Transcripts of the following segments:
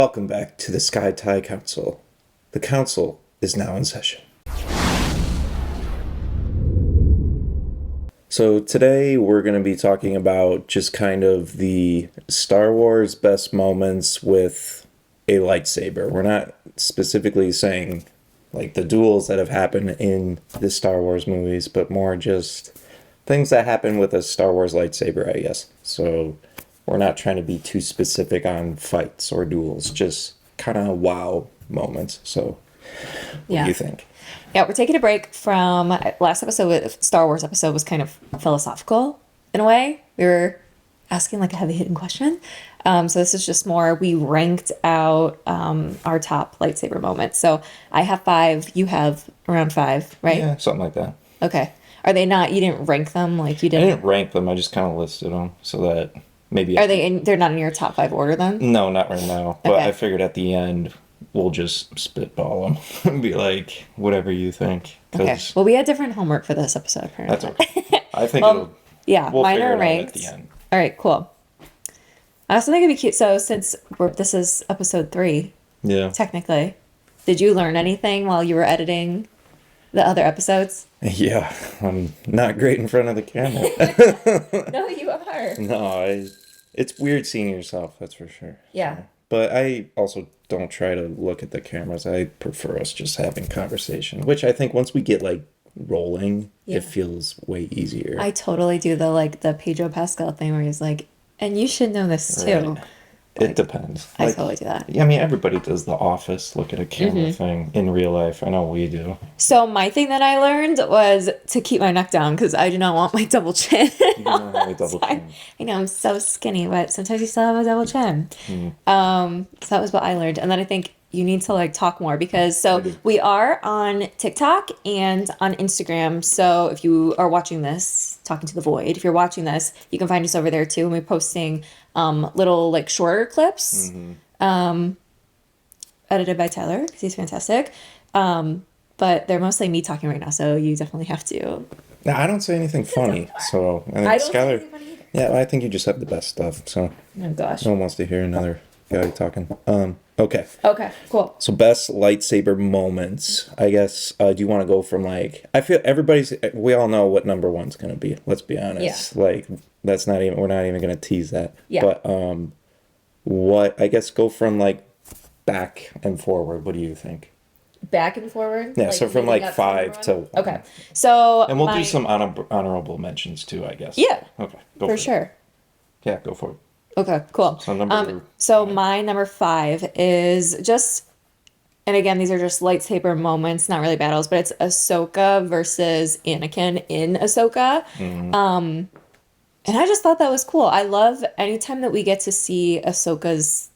Welcome back to the SkyTy Council. The council is now in session. So today we're going to be talking about just kind of the Star Wars best moments with a lightsaber. We're not specifically saying like the duels that have happened in the Star Wars movies, but more just things that happen with a Star Wars lightsaber, I guess. So we're not trying to be too specific on fights or duels, just kind of wow moments. So what do you think? Yeah, we're taking a break from last episode. Star Wars episode was kind of philosophical in a way. We were asking like a heavy hitting question. So this is just more, we ranked out our top lightsaber moments. So I have 5, you have around 5, right? Yeah, something like that. Okay. Are they not, you didn't rank them like you did? I didn't rank them, I just kind of listed them so that maybe... They're not in your top 5 order then? No, not right now. But Okay. I figured at the end, we'll just spitball them and be like, whatever you think. Okay. Well, we had different homework for this episode. Apparently. That's okay. I think we'll mine are are ranked. at the end. All right, cool. I also think it'd be cute. So since this is episode 3, Yeah. technically, did you learn anything while you were editing the other episodes? Yeah, I'm not great in front of the camera. No, you are. No, it's weird seeing yourself, that's for sure. Yeah. So, but I also don't try to look at the cameras. I prefer us just having conversation, which I think once we get like rolling, it feels way easier. I totally do the Pedro Pascal thing where he's like, and you should know this too. Right. It depends. I totally do that. I mean, everybody does the office, look at a camera thing in real life. I know we do. So my thing that I learned was to keep my neck down because I do not want my double chin. You don't have a double chin. I know I'm so skinny, but sometimes you still have a double chin. So that was what I learned. And then I think you need to like talk more because we are on TikTok and on Instagram. So if you are watching this, Talking to the Void, if you're watching this, you can find us over there too. And we're posting little like shorter clips edited by Tyler because he's fantastic. But they're mostly me talking right now. So you definitely have to. No, I don't say anything funny. So I think I don't say Skylar. anything funny either. Yeah, I think you just have the best stuff. So Oh gosh. no one wants to hear another guy talking. Okay. Okay, cool. So best lightsaber moments. I guess. Do you want to go from like? I feel we all know what number one's gonna be. Let's be honest. Yeah. Like that's not even. We're not even gonna tease that. Yeah. But what? I guess go from like back and forward. What do you think? Back and forward? Yeah. So from like leading up 5 to 1. Okay. So And we'll do some honorable mentions too, I guess. Yeah. Okay. Go for it. sure. Yeah. Go for it. Okay, cool. So my number 5 is just, and again, these are just lightsaber moments, not really battles, but it's Ahsoka versus Anakin in Ahsoka. And I just thought that was cool. I love anytime that we get to see Ahsoka's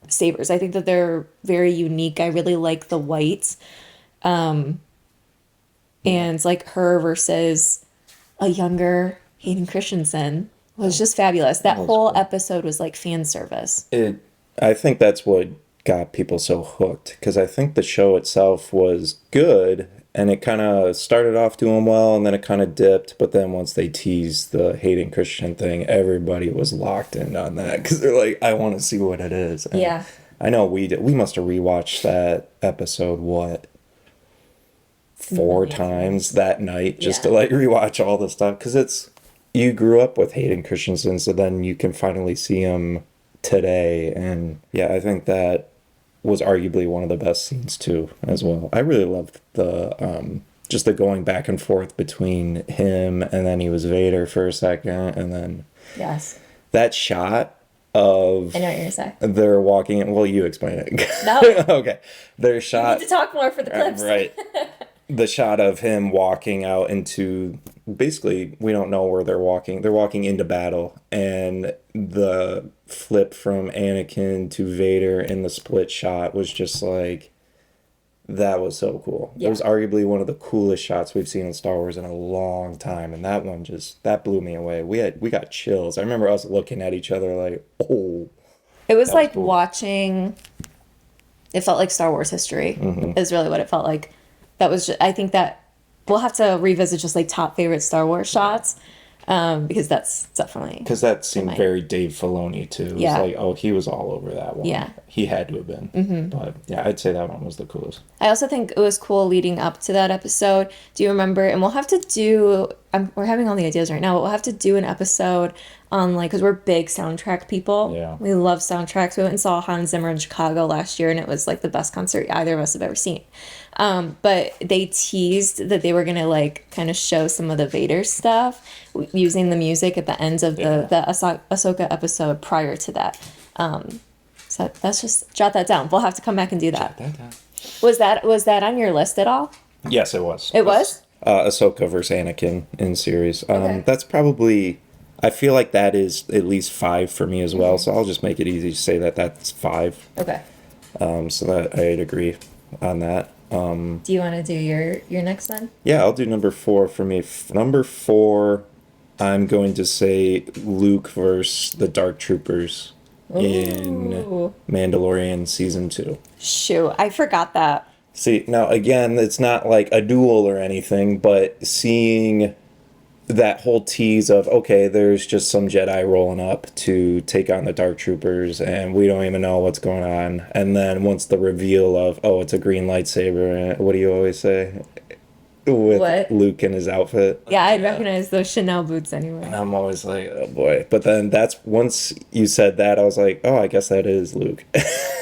sabers. I think that they're very unique. I really like the white. And like her versus a younger Hayden Christensen was just fabulous. That whole episode was like fan service. I think that's what got people so hooked because I think the show itself was good and it kind of started off doing well and then it kind of dipped. But then once they teased the Hayden Christian thing, everybody was locked in on that because they're like, I want to see what it is. And Yeah. I know we did. We must have rewatched that episode, 4 times that night just to like rewatch all the stuff because you grew up with Hayden Christensen, so then you can finally see him today. And yeah, I think that was arguably one of the best scenes too, as well. I really loved the just the going back and forth between him and then he was Vader for a second, and then Yes. that shot of I know what you're going to say. they're walking in. Well, you explain it. No. Okay. Their shot. We need to talk more for the clips. Right. The shot of him walking out into, basically, we don't know where they're walking. They're walking into battle, and the flip from Anakin to Vader in the split shot was just like, that was so cool. Yeah. It was arguably one of the coolest shots we've seen in Star Wars in a long time, and that one that blew me away. We got chills. I remember us looking at each other like, oh. It was like cool. watching, it felt like Star Wars history is really what it felt like. That was just, I think that we'll have to revisit just like top favorite Star Wars shots because that's definitely. Because that seemed very Dave Filoni too. It was like, oh, he was all over that one. Yeah. he had to have been. But yeah, I'd say that one was the coolest. I also think it was cool leading up to that episode. Do you remember? And we'll have to do. We're having all the ideas right now, but we'll have to do an episode on like because we're big soundtrack people. Yeah. We love soundtracks. We went and saw Hans Zimmer in Chicago last year, and it was like the best concert either of us have ever seen. But they teased that they were gonna like kind of show some of the Vader stuff using the music at the ends of the Ahsoka episode prior to that. So that's just jot that down. We'll have to come back and do that. Was that on your list at all? Yes, it was. It was? Ahsoka versus Anakin in series. Okay. That's probably. I feel like that is at least 5 for me as well. So I'll just make it easy to say that that's 5. Okay. So that I'd agree on that. Do you want to do your next one? Yeah, I'll do number 4 for me. Number 4, I'm going to say Luke versus the Dark Troopers in Ooh. Mandalorian season 2. Shoot, I forgot that. See, now again, it's not like a duel or anything, but seeing that whole tease of, okay, there's just some Jedi rolling up to take on the Dark Troopers, and we don't even know what's going on. And then once the reveal of, oh, it's a green lightsaber, what do you always say? With What? Luke in his outfit. Yeah, I'd recognize those Chanel boots anyway. And I'm always like, oh boy. But then once you said that, I was like, oh, I guess that is Luke.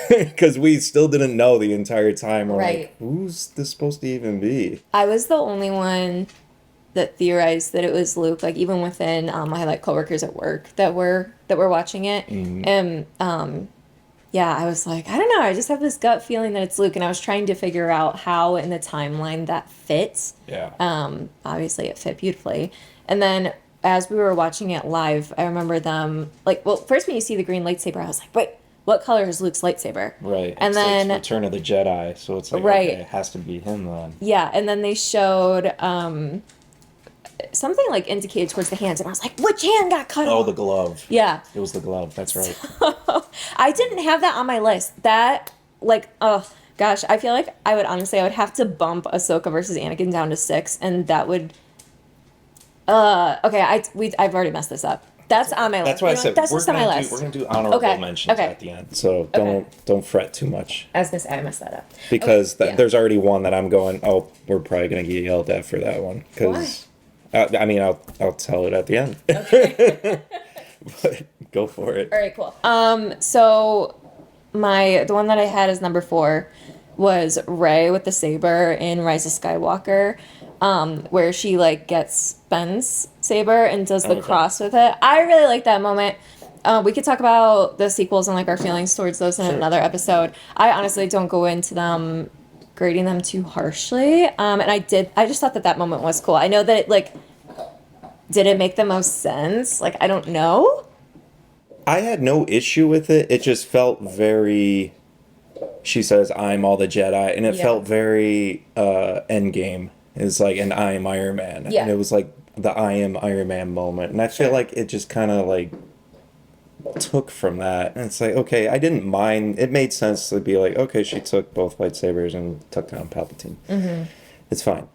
Because we still didn't know the entire time. We're Right. like, who's this supposed to even be? I was the only one that theorized that it was Luke, like even within my like coworkers at work that were watching it. And yeah, I was like, I don't know, I just have this gut feeling that it's Luke, and I was trying to figure out how in the timeline that fits. Yeah. Obviously it fit beautifully. And then as we were watching it live, I remember them like, well, first when you see the green lightsaber, I was like, wait, what color is Luke's lightsaber? Right. And It's then like Return of the Jedi, so it's like, Right. okay, it has to be him then. yeah, and then they showed something like indicated towards the hands, and I was like, which hand got cut Oh, off? the glove. Yeah. It was the glove. That's right. I didn't have that on my list. That, like, oh, gosh, I feel like I would have to bump Ahsoka versus Anakin down to 6, and that would, okay, I've already messed this up. That's on my list. That's why I said That's we're just on my gonna list. we're gonna do honorable Okay, mentions okay. at the end. So Okay. don't fret too much. I was gonna say I messed that up. Because Okay, yeah. there's already one that I'm going, oh, we're probably going to get yelled at for that one. Because, I mean, I'll tell it at the end. Okay. But go for it. All right, cool. So the one that I had as number 4 was Rey with the saber in Rise of Skywalker, where she like gets Ben's saber and does the Okay. cross with it. I really like that moment. We could talk about the sequels and like our feelings towards those in another episode. I honestly don't go into them grading them too harshly. And I just thought that moment was cool. I know that it like did it make the most sense? Like I don't know. I had no issue with it. It just felt very. She says, "I'm all the Jedi," and it Yeah. felt very Endgame. It's like an "I am Iron Man," Yeah. and it was like the "I am Iron Man" moment, and I feel like it just kind of like took from that. And it's like, okay, I didn't mind. It made sense to be like, okay, she took both lightsabers and took down Palpatine. Mm-hmm. It's fine.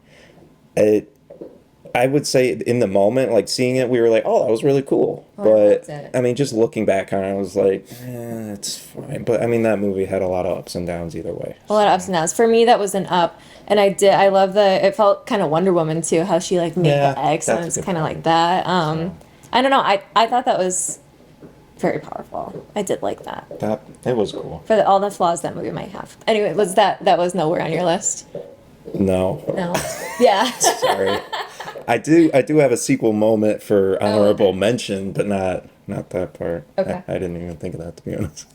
I would say in the moment, like seeing it, we were like, "Oh, that was really cool." Oh, I loved But it. I mean, just looking back on it, I was like, "It's fine." But I mean, that movie had a lot of ups and downs either way. A lot of ups and downs. For me, that was an up, and I love it felt kind of Wonder Woman too, how she like made Yeah, the eggs, and that's it's a good kind of point. like that. I don't know. I thought that was very powerful. I did like that That it was cool. for all the flaws that movie might have. Anyway, that was nowhere on your list? No, No. Yeah. sorry. I do have a sequel moment for honorable okay. mention, but not that part. Okay. I didn't even think of that, to be honest.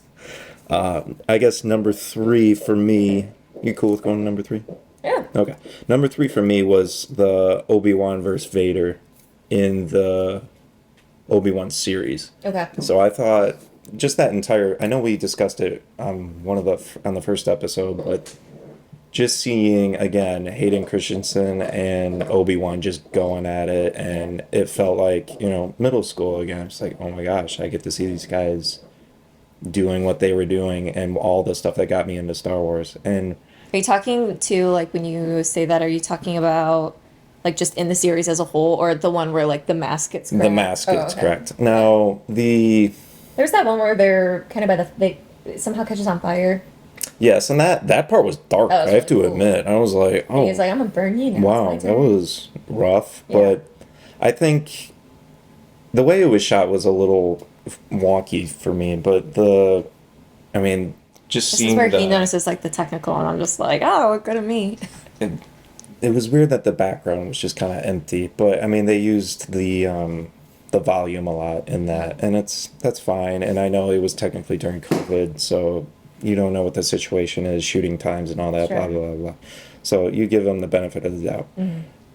I guess number 3 for me. You cool with going to number 3? Yeah. Okay. Number 3 for me was the Obi-Wan versus Vader in the Obi-Wan series. Okay. So I thought just that entire. I know we discussed it on the first episode, but just seeing again Hayden Christensen and Obi-Wan just going at it, and it felt like middle school again. It's like, oh my gosh, I get to see these guys doing what they were doing and all the stuff that got me into Star Wars. And Are you talking to like when you say that? Are you talking about like just in the series as a whole, or the one where like the mask gets cracked? the mask Oh, gets okay. correct. Now There's that one where they're kind of by somehow catches on fire. Yes, and that part was dark. That I was have really to cool. admit. I was like, And he's oh, like, I'm gonna burn you now. wow, It's my that turn. was rough. Yeah. But I think the way it was shot was a little wonky for me. But I mean, just This is seeing where he notices like the technical, and I'm just like, oh, good at me. it, it was weird that the background was just kind of empty. But I mean, they used the volume a lot in that, and that's fine. And I know it was technically during COVID, so you don't know what the situation is, shooting times and all that, Sure. blah blah blah blah. So you give them the benefit of the doubt.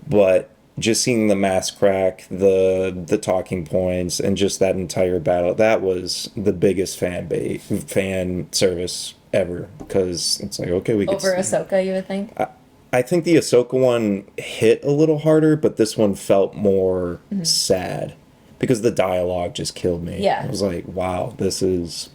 But just seeing the mass crack, the talking points, and just that entire battle, that was the biggest fan service ever. Because it's like, okay, we could Over see. Ahsoka, you would think. I think the Ahsoka one hit a little harder, but this one felt more sad because the dialogue just killed me. Yeah. I was like, wow, this I is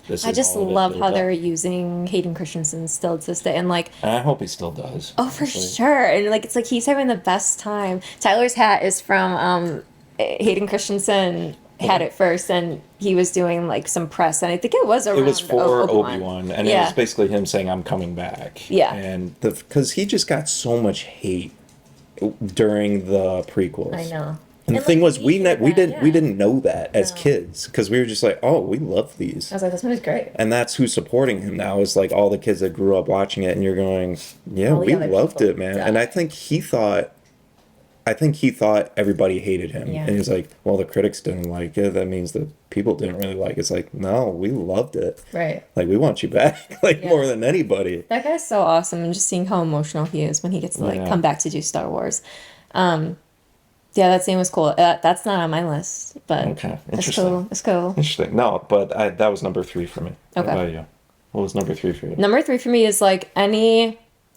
just all of it love built how up. they're using Hayden Christensen still to stay, and like, And I hope he still does. oh, for honestly. sure, and like it's like he's having the best time. Tyler's hat is from Hayden Christensen had it first, and he was doing like some press, and I think it was around It was for Obi-Wan. Obi-Wan, and it Yeah. was basically him saying, "I'm coming back." Yeah. and because he just got so much hate during the prequels. I know. And the And, thing like, was, we hated we that, we yeah. didn't know that as No. kids because we were just like, "Oh, we love these." I was like, this one is great. And that's who's supporting him now is like all the kids that grew up watching it, and you're going, yeah, All the we other loved people it, man. And died. I think he thought everybody hated him. Yeah. And he's like, well, the critics didn't like it. That means the people didn't really like it. It's like, no, we loved it. Right. Like, we want you back, like, Yeah. more than anybody. That guy's so awesome, and just seeing how emotional he is when he gets to like Yeah. come back to do Star Wars. Yeah, that scene was cool. That's not on my list, but Okay, it's interesting. cool. It's cool. Interesting. No, but that was number 3 for me. Okay. What about you? What was number 3 for you? Number 3 for me is like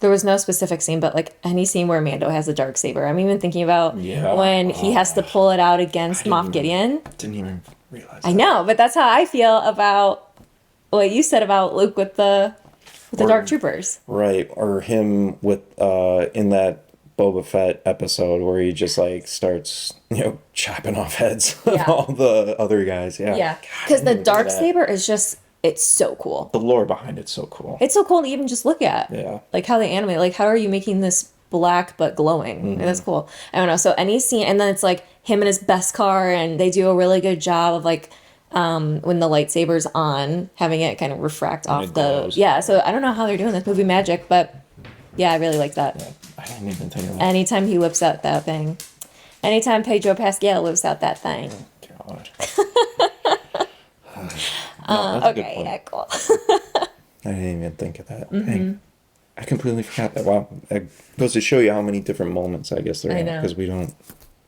there was no specific scene, but like any scene where Mando has a dark saber. I'm even thinking about Yeah. when he has to pull it out against Moff Gideon. Didn't even realize I that. know, but that's how I feel about what you said about Luke with the Or- Dark Troopers. Right, or him with in that Boba Fett episode where he just like starts, chopping off heads of Yeah. all the other guys. Yeah. Yeah, God, because I the didn't even think dark of that. saber is just it's so cool. The lore behind it's so cool. It's so cool to even just look at. Yeah. Like how they animate. Like how are you making this black but glowing? Mm-hmm. And that's cool. I don't know. So any scene, and then it's like him in his best car, and they do a really good job of like when the lightsaber's on, having it kind of refract off it the glows. yeah. So I don't know how they're doing this movie magic, but yeah, I really like that. Yeah, I didn't even think of that. Anytime he whips out that thing, anytime Pedro Pascal whips out that thing. God. No, that's a good Okay, point. yeah, cool. I didn't even think of that. Mm-hmm. Dang. I completely forgot that. Wow. It goes to show you how many different moments I guess there I are. know. Because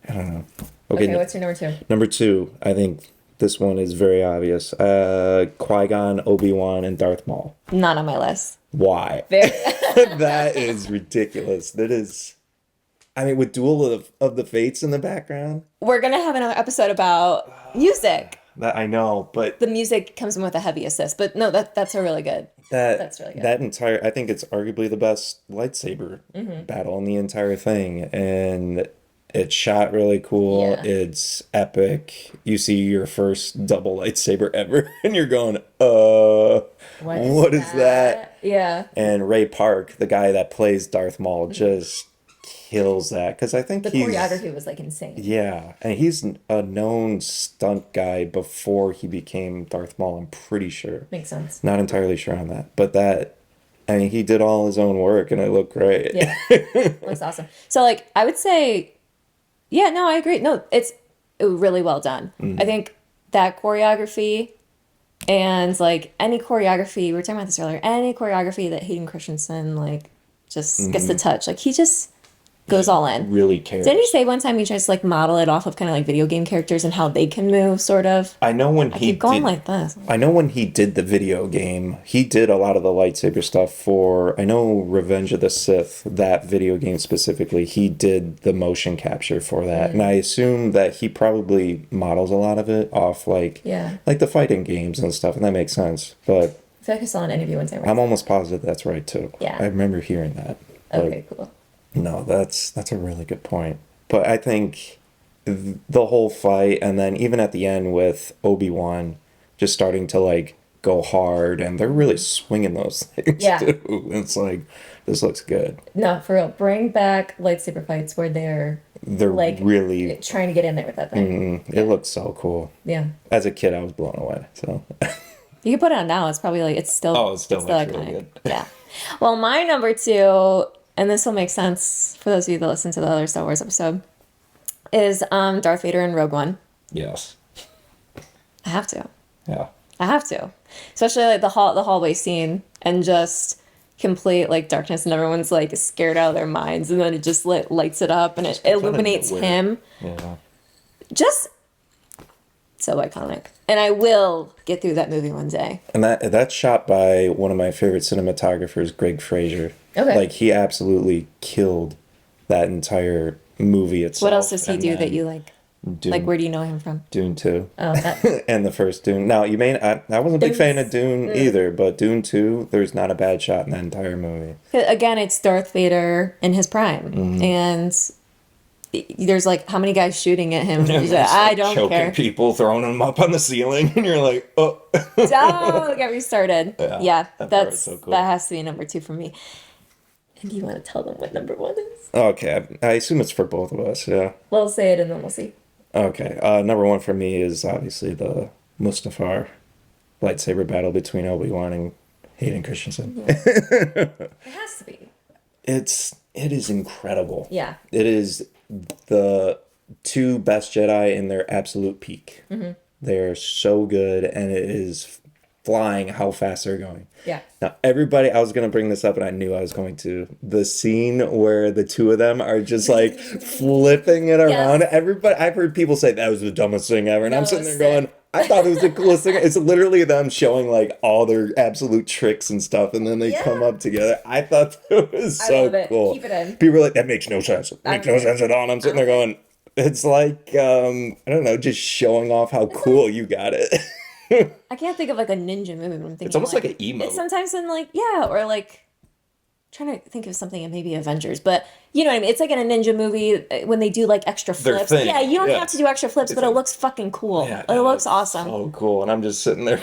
I don't know. Okay, what's your number 2? Number 2, I think this one is very obvious. Qui-Gon, Obi-Wan, and Darth Maul. Not on my list. Why? Very. That is ridiculous. That is... I mean, with Duel of the Fates in the background, We're gonna have another episode about music. that I know, but The music comes in with a heavy assist, but no, that's a really good. That's really good. that entire, I think it's arguably the best lightsaber Mm-hmm. battle in the entire thing, and it's shot really cool. Yeah. It's epic. You see your first double lightsaber ever, and you're going, what is that? Yeah. And Ray Park, the guy that plays Darth Maul, just kills that because I think The he's choreography was like insane. yeah, and he's a known stunt guy before he became Darth Maul. I'm pretty sure. Makes sense. Not entirely sure on that, but I mean, he did all his own work, and it looked great. Yeah. Looks awesome. So like I would say, yeah, no, I agree. No, it's really well done. Mm-hmm. I think that choreography and like any choreography, we were talking about this earlier, any choreography that Hayden Christensen like just gets the touch. Like he just goes all in. Really cares. Didn't he say one time he tries to like model it off of kind of like video game characters and how they can move, sort of? I know when he Keep going did, like this. I know when he did the video game, he did a lot of the lightsaber stuff for, I know Revenge of the Sith, that video game specifically, he did the motion capture for that. And I assume that he probably models a lot of it off like Yeah. like the fighting games and stuff, and that makes sense. But I feel like I saw an interview one time. I'm almost positive that's right too. Yeah. I remember hearing that. But Okay, cool. no, that's a really good point. But I think the whole fight, and then even at the end with Obi-Wan just starting to like go hard, and they're really swinging those things Yeah. too. It's like, this looks good. No, for real. Bring back lightsaber fights where they're They're like really, trying to get in there with that thing. it looks so cool. Yeah. As a kid, I was blown away. So, You can put it on now. It's probably like it's still it's still looks really iconic. good. Yeah. Well, my number two, and this will make sense for those of you that listen to the other Star Wars episode, is Darth Vader in Rogue One. Yes. I have to. Yeah. I have to. Especially like the hallway scene and just complete like darkness and everyone's like scared out of their minds and then it just lights it up and it illuminates him. Yeah. Just so iconic. And I will get through that movie one day. And that's shot by one of my favorite cinematographers, Greg Fraser. Okay. Like, he absolutely killed that entire movie itself. What else does he And do then that you like? Dune, Like, where do you know him from? Dune 2. Oh, that, And the first Dune. Now, I wasn't a big fan of Dune Mm. either, but Dune 2, there's not a bad shot in that entire movie. again, it's Darth Vader in his prime. Mm-hmm. And there's like, how many guys shooting at him? He's like, I don't Choking care. people, throwing them up on the ceiling, and you're like, oh. Don't get me started. Yeah, that part that's is so cool. that has to be number two for me. And do you want to tell them what number one is? Okay, I assume it's for both of us, yeah. We'll say it and then we'll see. Okay, number one for me is obviously the Mustafar lightsaber battle between Obi-Wan and Hayden Christensen. It has to be. It is incredible. Yeah. It is the two best Jedi in their absolute peak. Mm-hmm. They're so good, and it is flying how fast they're going. Yeah. Now, everybody, I was going to bring this up, and I knew I was going to. The scene where the two of them are just like flipping it around. Yes. Everybody, I've heard people say that was the dumbest thing ever, and I'm No, sitting there sick. going, I thought it was the coolest thing. It's literally them showing like all their absolute tricks and stuff, and then they come up together. I thought that was so love it. cool. Keep it in. People are like, that makes no sense. It makes no sense at all. And I'm sitting there going, it's like, I don't know, just showing off how cool you got it. I can't think of like a ninja movie, but I'm thinking It's almost like an emote. It's sometimes in like, yeah, or like trying to think of something in maybe Avengers, but you know what I mean? It's like in a ninja movie when they do like extra Their flips. thing, Yeah, you don't yeah. have to do extra flips, but it like- looks fucking cool. Yeah, It looks it's awesome. So cool. And I'm just sitting there.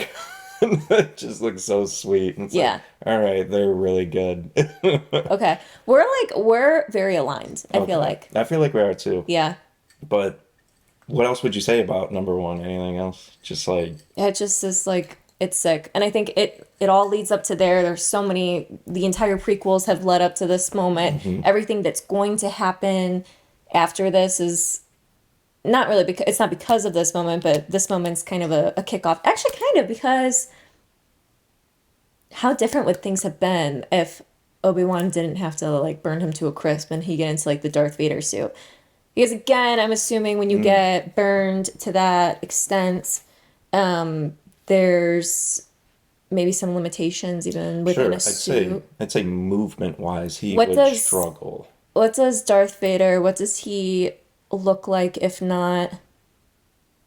It just looks so sweet. And it's Yeah. like, all right, they're really good. Okay. We're very aligned, I feel like. I feel like we are too. Yeah. But what else would you say about number one? Anything else? Just like, It just is like it's sick. And I think it all leads up to there. There's so many the entire prequels have led up to this moment. Mm-hmm. Everything that's going to happen after this is not really because it's not because of this moment, but this moment's kind of a kickoff. Actually kind of because how different would things have been if Obi-Wan didn't have to like burn him to a crisp and he get into like the Darth Vader suit. Because again, I'm assuming when you get burned to that extent, there's maybe some limitations even within a suit. I'd say movement wise, he What would does- struggle. What does Darth Vader, what does he look like if not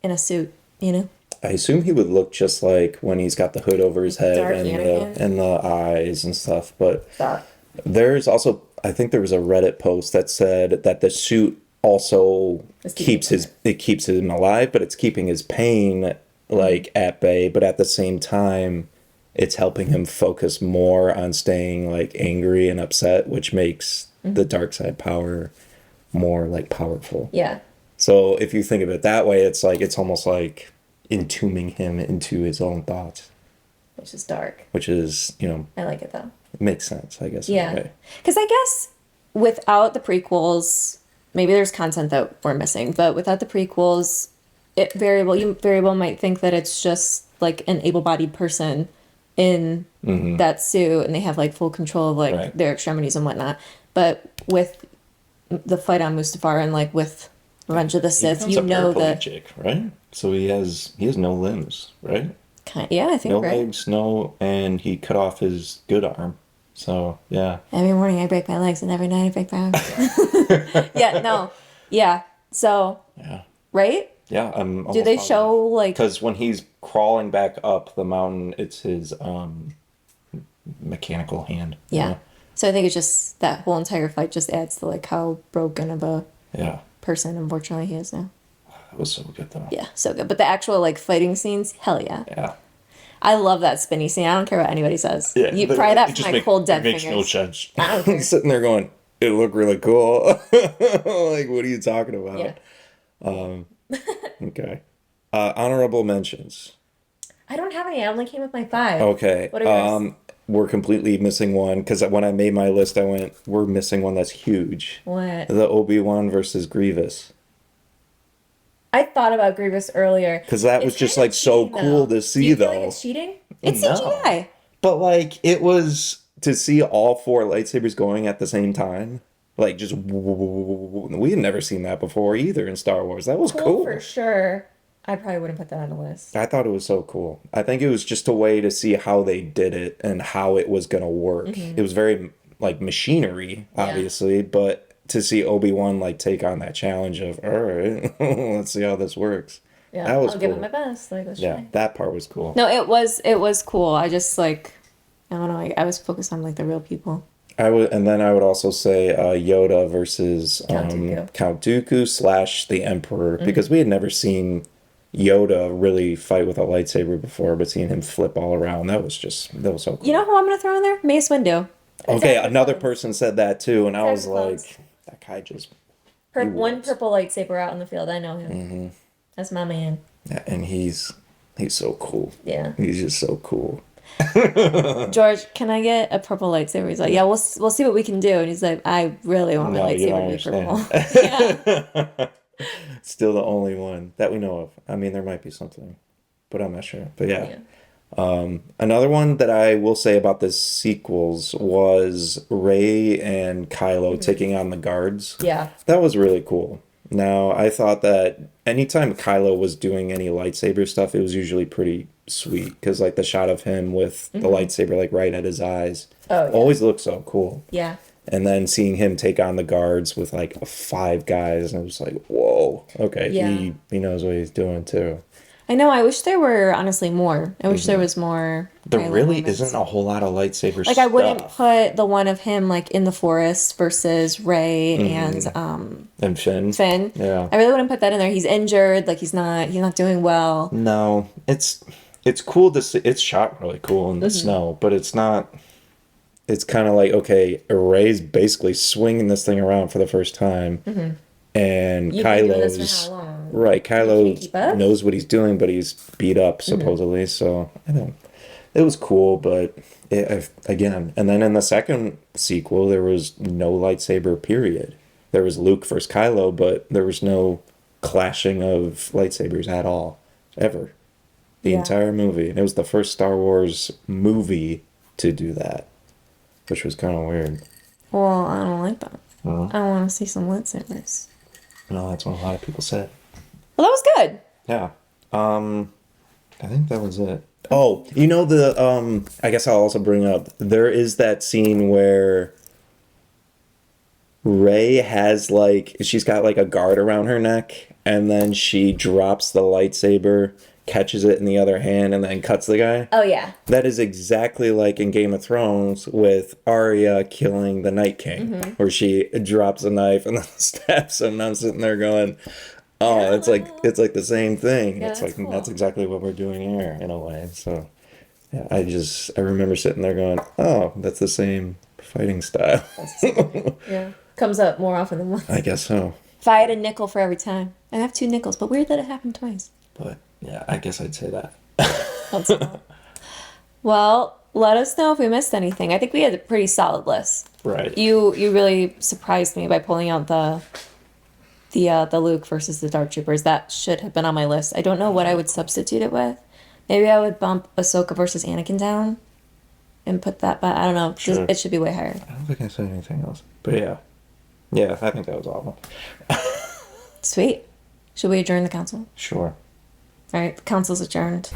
in a suit, you know? I assume he would look just like when he's got the hood over his head Dark and Anakin? the eyes and stuff. But That. there's also, I think there was a Reddit post that said that the suit also It's keeping keeps him alive, but it's keeping his pain like at bay. But at the same time, it's helping him focus more on staying like angry and upset, which makes the dark side power more like powerful. Yeah. So if you think of it that way, it's like it's almost like entombing him into his own thoughts, Which is dark. which is, I like it though. makes sense, I guess. in a Yeah. way. Because I guess without the prequels, maybe there's content that we're missing, but without the prequels, you very well might think that it's just like an able-bodied person in that suit and they have like full control of like Right. their extremities and whatnot. But with the fight on Mustafar and like with Revenge of the He Sith, becomes you a know that paraplegic, right? So he has no limbs, right? yeah, I think No right. legs, and he cut off his good arm. So yeah, Every morning I break my legs and every night I break my arms. Yeah, no. Yeah. So, yeah, right? yeah. Do they show like Because when he's crawling back up the mountain, it's his mechanical hand. you yeah. know? So I think it's just that whole entire fight just adds to like how broken of a Yeah. person unfortunately he is now. That was so good though. Yeah, so good. But the actual like fighting scenes, hell yeah. Yeah. I love that spinny scene. I don't care what anybody says. Yeah, You but pry that it from just my cold dead makes fingers. no sense. I don't care. Sitting there going, it looked really cool. Like, what are you talking about? Yeah. Okay. Honorable mentions. I don't have any. I only came with my 5. Okay. What are yours? We're completely missing one because when I made my list, I went, we're missing one that's huge. What? The Obi-Wan versus Grievous. I thought about Grievous earlier. Because that was It's just kind like of so cheating, cool though. to Do see, you feel like though. it's cheating? It's No. CGI. But like, it was to see all 4 lightsabers going at the same time. Like, just we had never seen that before either in Star Wars. That was Cool cool. for sure. I probably wouldn't put that on the list. I thought it was so cool. I think it was just a way to see how they did it and how it was gonna work. It was very like machinery, Yeah. obviously, but to see Obi-Wan like take on that challenge of, all right, let's see how this works. Yeah, That was I'll give it cool. my best. Like, let's Yeah, try. that part was cool. No, it was cool. I just like, I don't know. I was focused on like the real people. I would, and then I would also say Yoda versus Count Dooku / the Emperor because we had never seen Yoda really fight with a lightsaber before, but seeing him flip all around, that was so cool. You know who I'm gonna throw in there? Mace Windu. Okay, Attack of the another Clones. person said that too, and I Attack was of the Clones. like, that guy just One was. purple lightsaber out in the field. I know him. That's my man. Yeah, and he's so cool. Yeah. He's just so cool. George, can I get a purple lightsaber? He's like, yeah, we'll see what we can do. And he's like, I really want my No, you don't lightsaber to be purple. Yeah. Still the only one that we know of. I mean, there might be something, but I'm not sure. But yeah. Another one that I will say about the sequels was Rey and Kylo taking on the guards. Yeah. That was really cool. Now, I thought that anytime Kylo was doing any lightsaber stuff, it was usually pretty sweet because like the shot of him with the lightsaber like right at his eyes Oh, yeah. always looked so cool. Yeah. And then seeing him take on the guards with like 5 guys, and it was like, whoa, okay, Yeah. he knows what he's doing too. I know. I wish there were honestly more. I wish there was more. There Kylo really moments. isn't a whole lot of lightsaber Like stuff. I wouldn't put the one of him like in the forest versus Rey and And Finn. Finn. Yeah. I really wouldn't put that in there. He's injured. Like he's not doing well. No, it's cool to see. It's shot really cool in the snow, but it's not. It's kind of like, okay, Rey's basically swinging this thing around for the first time, and You've been doing this Kylo's for how long? right. Can't keep up? Kylo knows what he's doing, but he's beat up supposedly. So I don't. It was cool, but again, and then in the second sequel, there was no lightsaber. Period. There was Luke versus Kylo, but there was no clashing of lightsabers at all, ever. The Yeah. entire movie, and it was the first Star Wars movie to do that, which was kind of weird. Well, I don't like that. Well, I want to see some lightsabers. no, that's what a lot of people said. Well, that was good. Yeah. I think that was it. Oh, you know I guess I'll also bring up there is that scene where Rey has like she's got like a guard around her neck and then she drops the lightsaber, catches it in the other hand and then cuts the guy. Oh yeah. That is exactly like in Game of Thrones with Arya killing the Night King, where she drops a knife and then stabs him. And I'm sitting there going, "Oh, it's like the same thing." Yeah, it's that's like cool. that's exactly what we're doing here in a way. So, yeah, I remember sitting there going, "Oh, that's the same fighting style." Yeah. Comes up more often than once. I guess so. If I had a nickel for every time, I have 2 nickels, but weird that it happened twice. But yeah, I guess I'd say that. That's all. Well, let us know if we missed anything. I think we had a pretty solid list. Right. You really surprised me by pulling out the Luke versus the Dark Troopers. That should have been on my list. I don't know what I would substitute it with. Maybe I would bump Ahsoka versus Anakin down and put that, but I don't know. Sure. It should be way higher. I don't think I said anything else. But yeah. Yeah, I think that was all. Sweet. Should we adjourn the council? Sure. All right, the council's adjourned.